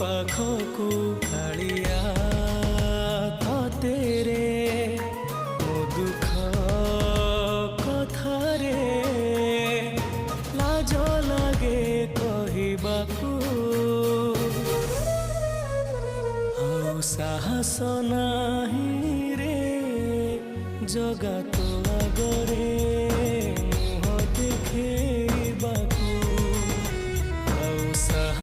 पाखकु कालिया तेरे मो दुख कथारे लाज लागे कहबाकू आउ साहस नाही रे जगा तो आगरे।